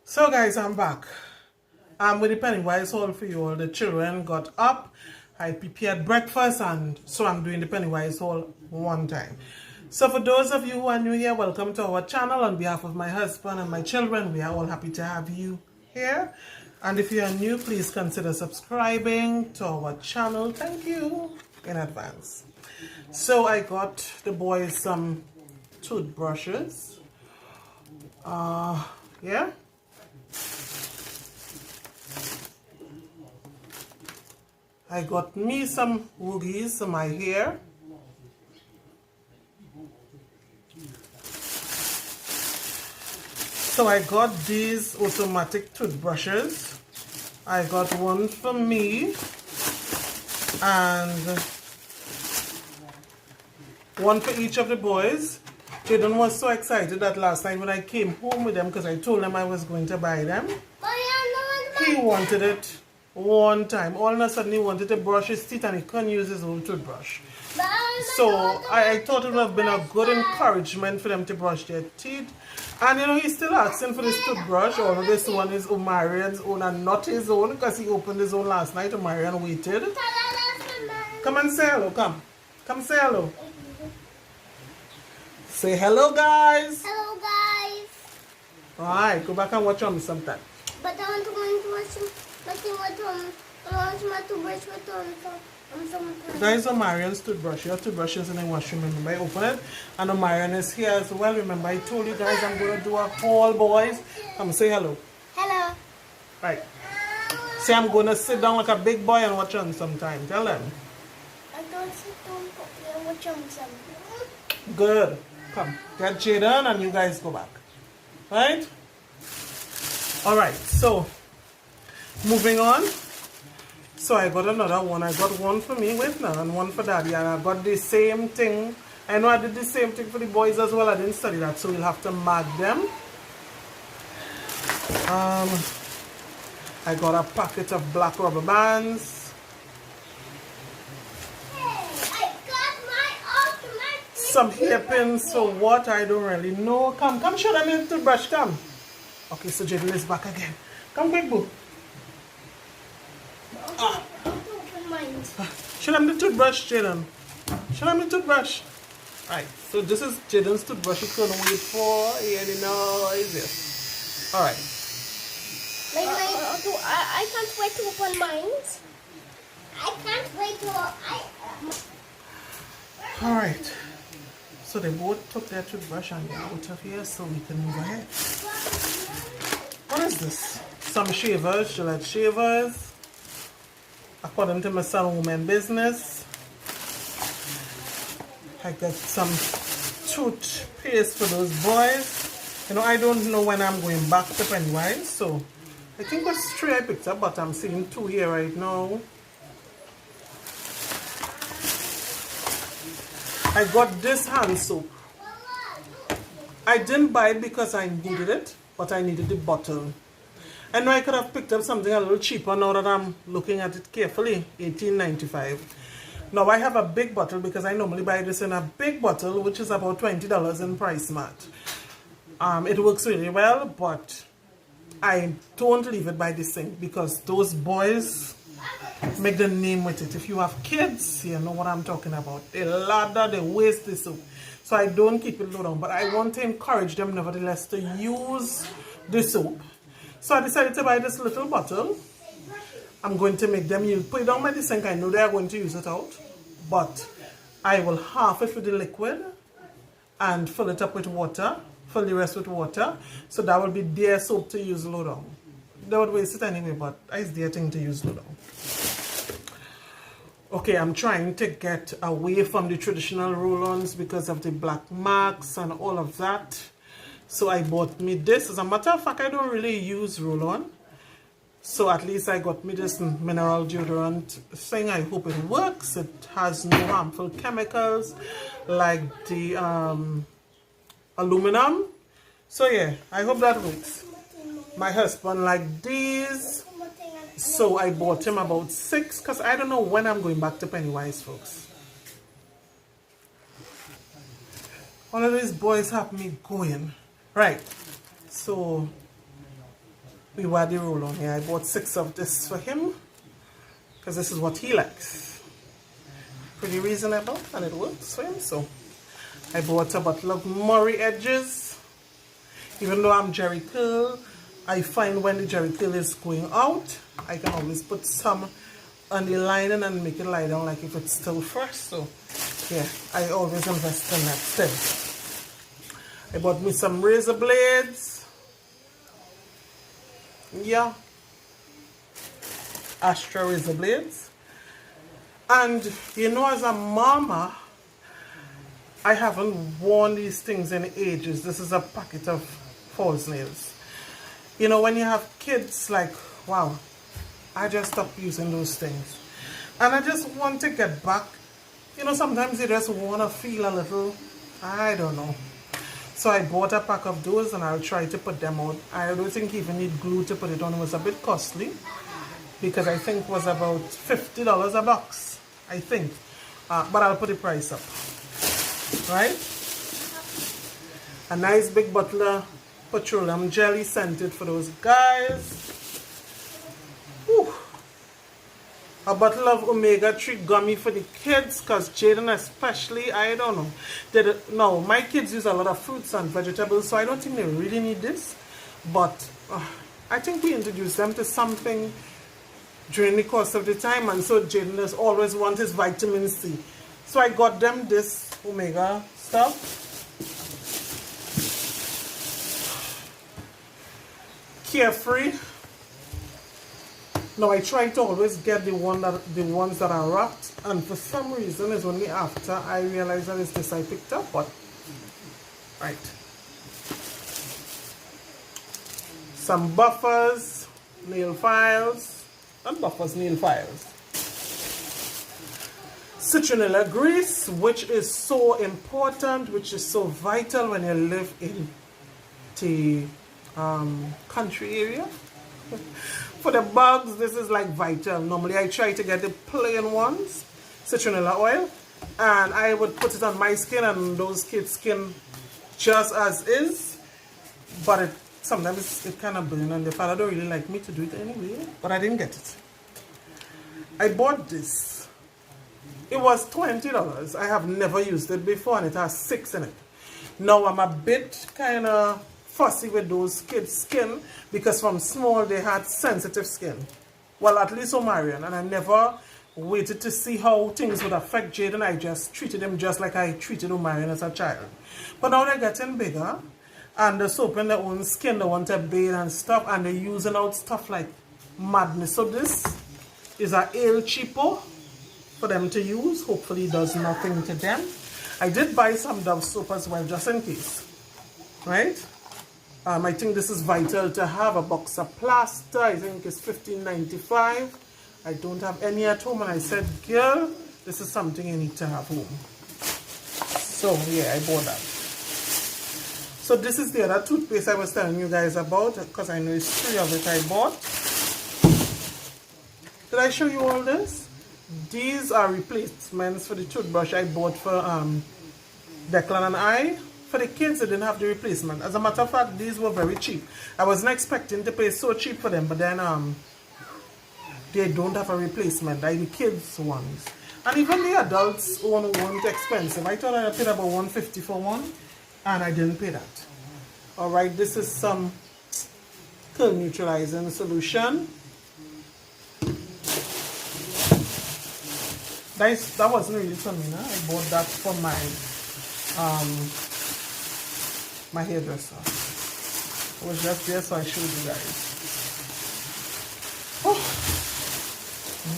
So guys, I'm back. I'm with the Pennywise Haul for you all. The children got up, I prepared breakfast, and so I'm doing the Pennywise Haul one time. So for those of you who are new here, welcome to our channel. On behalf of my husband and my children, we are all happy to have you here. And if you are new, please consider subscribing to our channel. Thank you in advance. So I got the boys some toothbrushes. Yeah. I got me some woogies in my hair. So I got these automatic toothbrushes. I got one for me and one for each of the boys. Jaden was so excited that last night when I came home with them, because I told him I was going to buy them, he wanted it one time. All of a sudden he wanted to brush his teeth and he couldn't use his own toothbrush. So I thought it would have been a good encouragement for them to brush their teeth. And you know, he's still asking for this toothbrush, although this one is Omarian's own and not his own, because he opened his own last night. Omarian waited. Come and say hello, come. Come say hello. Say hello, guys. Hello, guys. Alright, go back and watch on me sometime. But I want to go into watch I want my toothbrush with sometime. That is Omarian's toothbrush. Your toothbrush is in the washroom. Remember, I open it. And Omarian is here as well. Remember, I told you guys I'm going to do a haul, boys. Come say hello. Hello. Right. Say I'm going to sit down like a big boy and watch on sometime. Tell them. I don't sit down and watch on some. Good. Come. Get Jaden and you guys go back. Right? Alright, so moving on. So I got another one. I got one for me with now and one for daddy. And I got the same thing. I know I did the same thing for the boys as well. I didn't study that, so we'll have to mark them. I got a packet of black rubber bands. I got my automatic. Some hairpins for what? I don't really know. Come show them your toothbrush. Come. Okay, so Jaden is back again. Come quick, boo. Show them the toothbrush, Jaden. Show them the toothbrush. Alright, so this is Jaden's toothbrush. You couldn't wait for any noise. Yes. Alright. I can't wait to open mine. I can't wait to. Alright. So they both took their toothbrush and they're out of here, so we can move ahead. What is this? Some shavers, Gillette shavers. According to my son woman business. I got some toothpaste for those boys. You know, I don't know when I'm going back to Pennywise, so I think it was 3 I picked up, but I'm seeing 2 here right now. I got this hand soap. I didn't buy it because I needed it, but I needed the bottle. I know I could have picked up something a little cheaper now that I'm looking at it carefully. $18.95. Now I have a big bottle because I normally buy this in a big bottle, which is about $20 in Price Mart. It works really well, but I don't leave it by this thing because those boys make the name with it. If you have kids, you know what I'm talking about. They lather, they waste the soap. So I don't keep it low down, but I want to encourage them nevertheless to use the soap. So I decided to buy this little bottle. I'm going to make them use, put it down by the sink. I know they are going to use it out, but I will half it with the liquid and fill it up with water, fill the rest with water. So that will be their soap to use low down. They would waste it anyway, but it's their thing to use low down. Okay, I'm trying to get away from the traditional roll-ons because of the black marks and all of that. So I bought me this. As a matter of fact, I don't really use roll-on. So at least I got me this mineral deodorant thing. I hope it works. It has no harmful chemicals like the aluminum. So yeah, I hope that works. My husband liked these. So I bought him about 6 because I don't know when I'm going back to Pennywise, folks. All of these boys have me going. Right. So we were the roll on here. I bought 6 of this for him because this is what he likes. Pretty reasonable and it works for him. So I bought a bottle of Murray edges. Even though I'm jerry curl, I find when the jerry curl is going out, I can always put some on the lining and make it lie down like if it's still fresh. So yeah, I always invest in that still. I bought me some razor blades. Yeah, Astra razor blades. And you know, as a mama, I haven't worn these things in ages. This is a packet of false nails. You know, when you have kids, like, wow, I just stopped using those things. And I just want to get back. You know, sometimes you just want to feel a little, I don't know. So I bought a pack of those and I'll try to put them out. I don't think you even need glue to put it on. It was a bit costly because I think it was about $50 a box, I think. But I'll put the price up. Right? A nice big bottle of petroleum jelly scented for those guys. Whew. A bottle of omega-3 gummy for the kids, because Jaden especially, I don't know. No, my kids use a lot of fruits and vegetables, so I don't think they really need this. But I think we introduced them to something during the course of the time, and so Jaden does always want his vitamin C. So I got them this omega stuff. Carefree. Now I try to always get the ones that are wrapped, and for some reason it's only after I realized that it's this I picked up. But right, some buffers, nail files, and buffers, nail files. Citronella grease, which is so important, which is so vital when you live in the country area. For the bugs, this is like vital. Normally I try to get the plain ones, citronella oil, and I would put it on my skin and those kids' skin just as is, but sometimes it kind of burn and the father don't really like me to do it anyway, but I didn't get it. I bought this. It was $20. I have never used it before and it has 6 in it. Now I'm a bit kind of fussy with those kids' skin because from small they had sensitive skin. Well, at least Omarion, and I never waited to see how things would affect Jaden. I just treated him just like I treated Omarion as a child. But now they're getting bigger and they're soaping their own skin, they want to bathe and stuff, and they're using out stuff like madness. So this is a ale cheapo for them to use. Hopefully it does nothing to them. I did buy some Dove soap as well, just in case. Right? I think this is vital to have a box of plaster. I think it's $15.95. I don't have any at home, and I said, girl, this is something you need to have home. So yeah, I bought that. So this is the other toothpaste I was telling you guys about, because I know it's 3 of it I bought. Did I show you all this? These are replacements for the toothbrush I bought for Declan and I. For the kids, they didn't have the replacement. As a matter of fact, these were very cheap. I wasn't expecting to pay so cheap for them, but then they don't have a replacement, like the kids' ones. And even the adults' one weren't expensive. I thought I paid about $150 for one, and I didn't pay that. Alright, this is some curl neutralizing solution. That wasn't really for me, no? I bought that for my hairdresser. It was just there, so I showed you guys. Oh,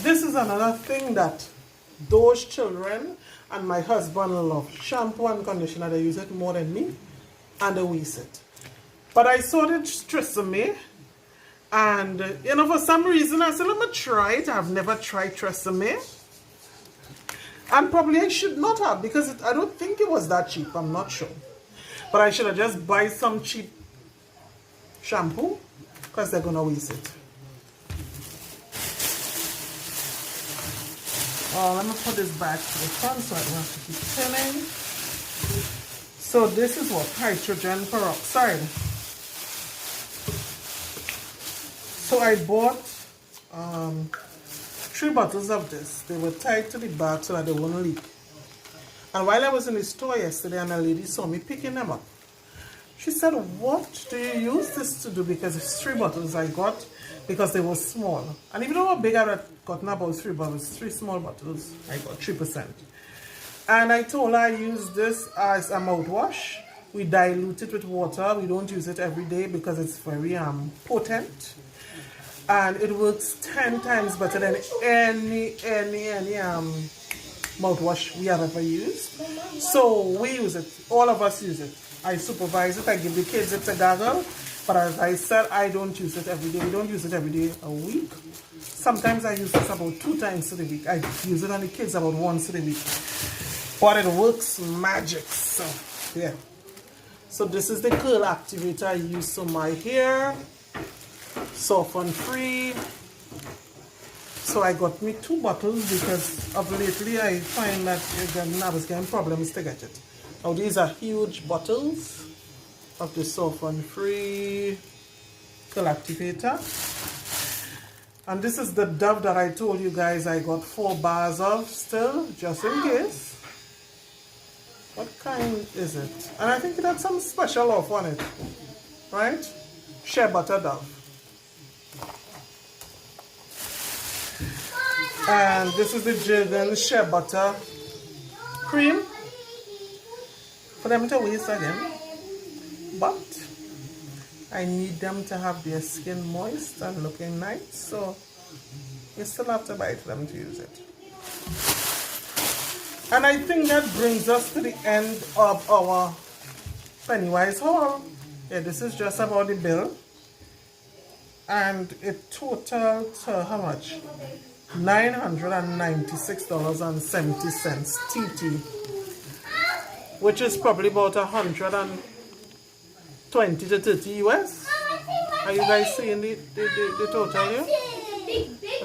this is another thing that those children and my husband love. Shampoo and conditioner, they use it more than me, and they waste it. But I saw it stressing me, and you know, for some reason I said, let me try it. I've never tried Tresemme. And probably I should not have, because I don't think it was that cheap. I'm not sure. But I should have just buy some cheap shampoo, because they're going to waste it. Oh, let me put this back to the front so I don't have to keep turning. So this is what? Hydrogen peroxide. So I bought 3 bottles of this. They were tied to the bag so that they wouldn't leak. And while I was in the store yesterday and a lady saw me picking them up, she said, what do you use this to do? Because it's 3 bottles I got because they were small. And even though how big I had gotten about 3 bottles, 3 small bottles, I got 3%. And I told her I use this as a mouthwash. We dilute it with water. We don't use it every day because it's very potent. And it works 10 times better than any mouthwash we have ever used. So we use it. All of us use it. I supervise it. I give the kids it to gargle. But as I said, I don't use it every day. We don't use it every day a week. Sometimes I use this about 2 times a week. I use it on the kids about once a week. But it works magic. So, yeah. So this is the curl activator I use on my hair. Soften free. So I got me 2 bottles because of lately I find that I was getting problems to get it. Now these are huge bottles of the soften free curl activator. And this is the Dove that I told you guys I got 4 bars of still, just in case. What kind is it? And I think it had some special offer on it, right? Shea butter Dove. And this is the Jergens shea butter cream for them to waste again. But I need them to have their skin moist and looking nice, so you still have to buy it for them to use it. And I think that brings us to the end of our Pennywise haul. Yeah, this is just about the bill. And it totaled to how much? $996.70 TT, which is probably about 120 to 30 US. Are you guys seeing the total here? I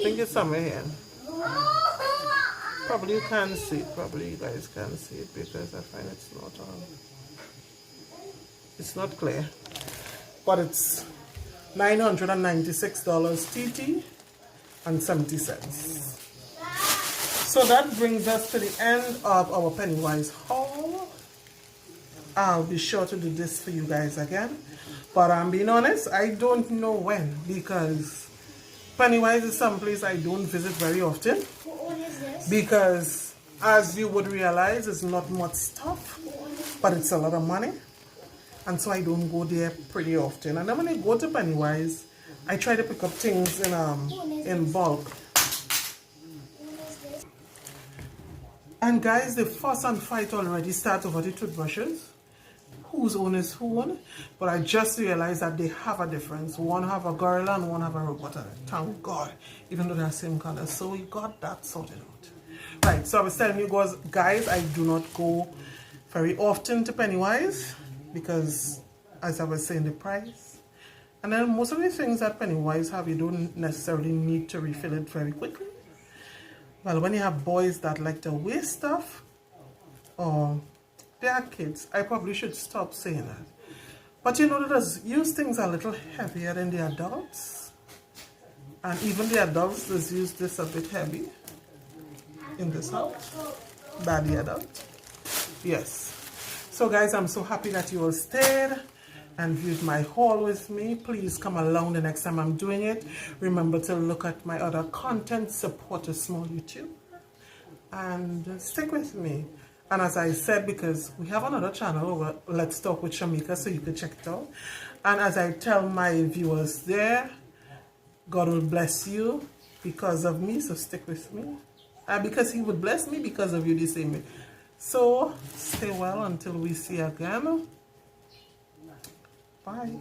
think it's somewhere here. Probably you can see it. Probably you guys can see it because I find it's not clear. But it's $996 TT and 70 cents. So that brings us to the end of our Pennywise haul. I'll be sure to do this for you guys again. But I'm being honest, I don't know when, because Pennywise is someplace I don't visit very often. What is this? Because as you would realize, it's not much stuff, but it's a lot of money. And so I don't go there pretty often. And then when I go to Pennywise, I try to pick up things in bulk. And guys, the fuss and fight already started over the toothbrushes. Whose own is who? But I just realized that they have a difference. One have a gorilla and one have a robot on it. Thank God. Even though they're the same color. So we got that sorted out. Right, so I was telling you guys, I do not go very often to Pennywise because, as I was saying, the price. And then most of the things that Pennywise have, you don't necessarily need to refill it very quickly. Well, when you have boys that like to waste stuff, or they are kids, I probably should stop saying that. But you know, use things a little heavier than the adults. And even the adults just use this a bit heavy in this house. By the adult. Yes. So guys, I'm so happy that you all stayed and viewed my haul with me. Please come along the next time I'm doing it. Remember to look at my other content, support a small YouTube, and stick with me. And as I said, because we have another channel over Let's Talk with Shamika, so you can check it out. And as I tell my viewers there, God will bless you because of me, so stick with me. And because he would bless me because of you the same way. So stay well until we see again. Bye.